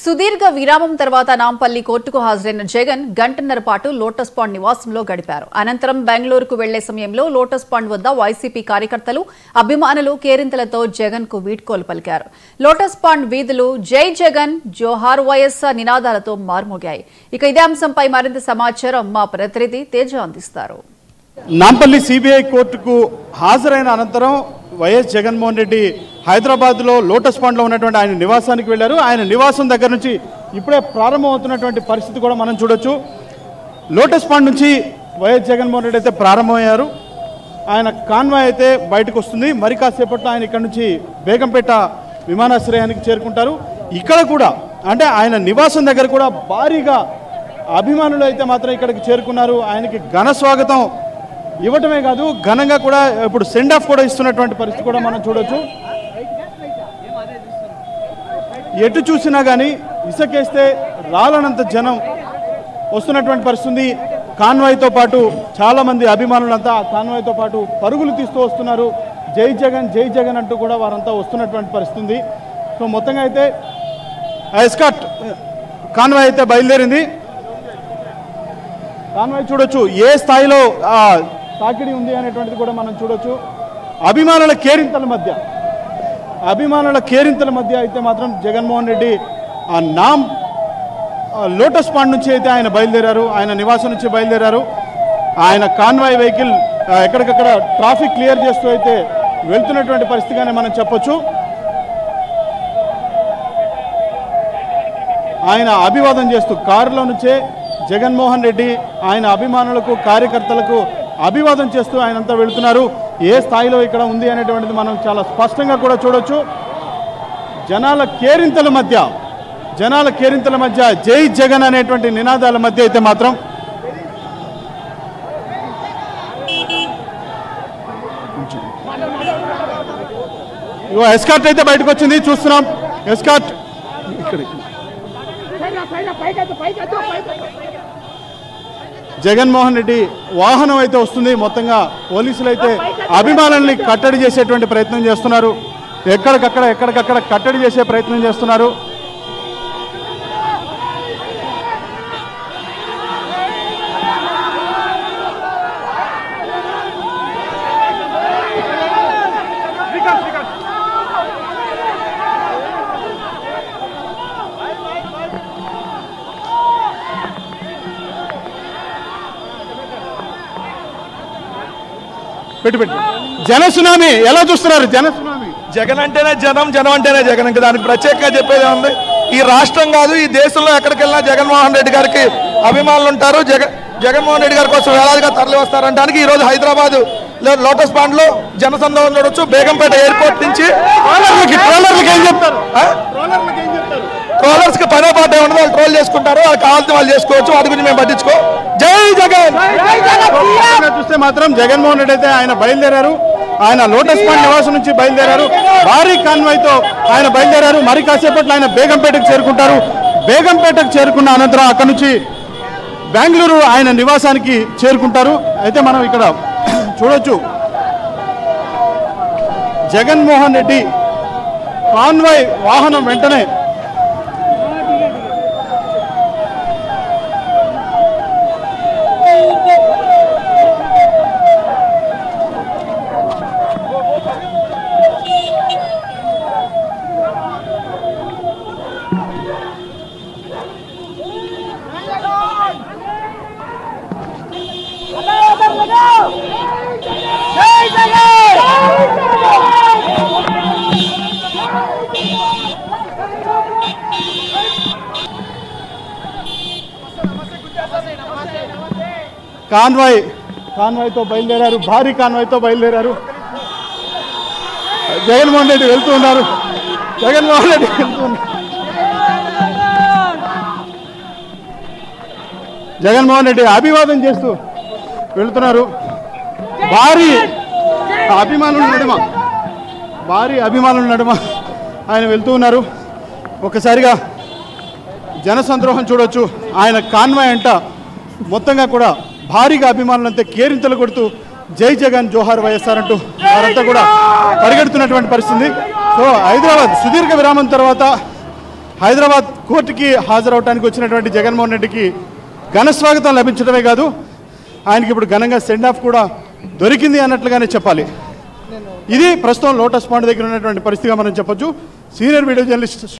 సుదీర్ఘ విరామం తర్వాత నాంపల్లి కోర్టుకు హాజరైన జగన్ గంటన్నర పాటు లోటస్ పాండ్ నివాసంలో గడిపారు. అనంతరం బెంగళూరుకు వెళ్లే సమయంలో లోటస్ పాండ్ వద్ద వైసీపీ కార్యకర్తలు, అభిమానులు కేరింతలతో జగన్ కు వీడ్కోలు పలికారు. లోటస్ పాండ్ వీధులు జై జగన్, జోహార్ వైఎస్ఆర్ నినాదాలతో మారుమోగాయి. ఇక ఇదే అంశంపై మరింత సమాచారం మా ప్రతినిధి తేజ అందిస్తారు. నాంపల్లి సిబిఐ కోర్టుకు హాజరైన అనంతరం వైఎస్ జగన్మోహన్ రెడ్డి హైదరాబాద్లో లోటస్ పాండ్లో ఉన్నటువంటి ఆయన నివాసానికి వెళ్లారు. ఆయన నివాసం దగ్గర నుంచి ఇప్పుడే ప్రారంభమవుతున్నటువంటి పరిస్థితి కూడా మనం చూడొచ్చు. లోటస్ పాండ్ నుంచి వైఎస్ జగన్మోహన్ రెడ్డి అయితే ప్రారంభమయ్యారు. ఆయన కాన్వాయ్ అయితే బయటకు వస్తుంది. మరి కాసేపట్లో ఆయన ఇక్కడ నుంచి బేగంపేట విమానాశ్రయానికి చేరుకుంటారు. ఇక్కడ కూడా అంటే ఆయన నివాసం దగ్గర కూడా భారీగా అభిమానులు అయితే మాత్రం ఇక్కడికి చేరుకున్నారు. ఆయనకి ఘన స్వాగతం ఇవ్వటమే కాదు, ఘనంగా కూడా ఇప్పుడు సెండ్ ఆఫ్ కూడా ఇస్తున్నటువంటి పరిస్థితి కూడా మనం చూడొచ్చు. ఎటు చూసినా కానీ ఇసుకేస్తే రాలనంత జనం వస్తున్నటువంటి పరిస్థితి. కాన్వాయ్తో పాటు చాలామంది అభిమానులంతా కాన్వాయ్తో పాటు పరుగులు తీస్తూ వస్తున్నారు. జై జగన్ జై జగన్ అంటూ కూడా వారంతా వస్తున్నటువంటి పరిస్థితి. సో మొత్తంగా అయితే ఎస్కాట్ కాన్వాయ్ అయితే బయలుదేరింది. కాన్వాయ్ చూడొచ్చు ఏ స్థాయిలో తాకిడి ఉంది అనేటువంటిది కూడా మనం చూడొచ్చు. అభిమానుల కేరింతల మధ్య అయితే మాత్రం జగన్మోహన్ రెడ్డి లోటస్ పాండ్ నుంచి అయితే ఆయన బయలుదేరారు. ఆయన నివాసం నుంచి బయలుదేరారు. ఆయన కాన్వాయ్ వెహికల్ ఎక్కడికక్కడ ట్రాఫిక్ క్లియర్ చేస్తూ అయితే వెళ్తున్నటువంటి పరిస్థితిగానే మనం చెప్పొచ్చు. ఆయన అభివాదం చేస్తూ కారులో నుంచే జగన్మోహన్ రెడ్డి ఆయన అభిమానులకు, కార్యకర్తలకు అభివాదం చేస్తూ ఆయనంతా వెళుతున్నారు. ఏ స్థాయిలో ఇక్కడ ఉంది అనేటువంటిది మనం చాలా స్పష్టంగా కూడా చూడొచ్చు. జనాల కేరింతల మధ్య జై జగన్ అనేటువంటి నినాదాల మధ్య అయితే మాత్రం ఎస్కార్ట్ అయితే బయటకు వచ్చింది. చూస్తున్నాం ఎస్కార్ట్ ఇక్కడ జగన్మోహన్ రెడ్డి వాహనం అయితే వస్తుంది. మొత్తంగా పోలీసులు అయితే అభిమానుల్ని కట్టడి చేసేటువంటి ప్రయత్నం చేస్తున్నారు. ఎక్కడికక్కడ కట్టడి చేసే ప్రయత్నం చేస్తున్నారు. జనసునామీ ఎలా చూస్తున్నారు? జనసునామీ జగన్ అంటేనే జనం, జనం అంటేనే జగన్. ఇంకా దానికి ప్రత్యేకంగా చెప్పేది ఉంది. ఈ రాష్ట్రం కాదు, ఈ దేశంలో ఎక్కడికి వెళ్ళినా జగన్మోహన్ రెడ్డి గారికి అభిమానులు ఉంటారు. జగన్మోహన్ రెడ్డి గారి కోసం వేలాదిగా తరలి వస్తారంటానికి ఈరోజు హైదరాబాద్ లోటస్ పాండ్ లో జనసందోహం చూడొచ్చు. బేగంపేట ఎయిర్పోర్ట్ నుంచి ట్రోలర్స్ కి పనే పాట ఉండదు, వాళ్ళు ట్రోల్ చేసుకుంటారు. వాళ్ళు కావాల్సిన వాళ్ళు చేసుకోవచ్చు, వాటి గురించి మేము పట్టించుకో. జై జగన్. చూస్తే మాత్రం జగన్మోహన్ రెడ్డి అయితే ఆయన బయలుదేరారు. ఆయన లోటస్ పాండ్ నివాసం నుంచి బయలుదేరారు. భారీ కాన్వాయ్తో ఆయన బయలుదేరారు. మరి కాసేపట్లో ఆయన బేగంపేటకు చేరుకుంటారు. బేగంపేటకు చేరుకున్న అనంతరం అక్కడి నుంచి బెంగళూరు ఆయన నివాసానికి చేరుకుంటారు. అయితే మనం ఇక్కడ చూడొచ్చు జగన్మోహన్ రెడ్డి కాన్వాయ్ వాహనం వెంటనే కాన్వాయ్తో బయలుదేరారు. భారీ కాన్వాయ్తో బయలుదేరారు. జగన్మోహన్ రెడ్డి వెళ్తున్నారు. జగన్మోహన్ రెడ్డి అభివాదం చేస్తూ వెళ్తున్నారు. భారీ అభిమానుల నడుమ ఆయన వెళ్తూ ఉన్నారు. ఒక్కసారిగా జనసంద్రోహం చూడొచ్చు. ఆయన కాన్వాయ్ అంట మొత్తంగా కూడా భారీగా అభిమానులంతా కేరింతలు కొడుతూ జై జగన్ జోహార్ వైఎస్ఆర్ అంటూ వారంతా కూడా పరిగెడుతున్నటువంటి పరిస్థితి. సో హైదరాబాద్ సుదీర్ఘ విరామం తర్వాత హైదరాబాద్ కోర్టుకి హాజరవడానికి వచ్చినటువంటి జగన్మోహన్ రెడ్డికి ఘన స్వాగతం లభించడమే కాదు, ఆయనకి ఇప్పుడు ఘనంగా సెండ్ ఆఫ్ కూడా దొరికింది అన్నట్లుగానే చెప్పాలి. ఇది ప్రస్తుతం లోటస్ పాండ్ దగ్గర ఉన్నటువంటి పరిస్థితిగా మనం చెప్పొచ్చు. Senior video journalist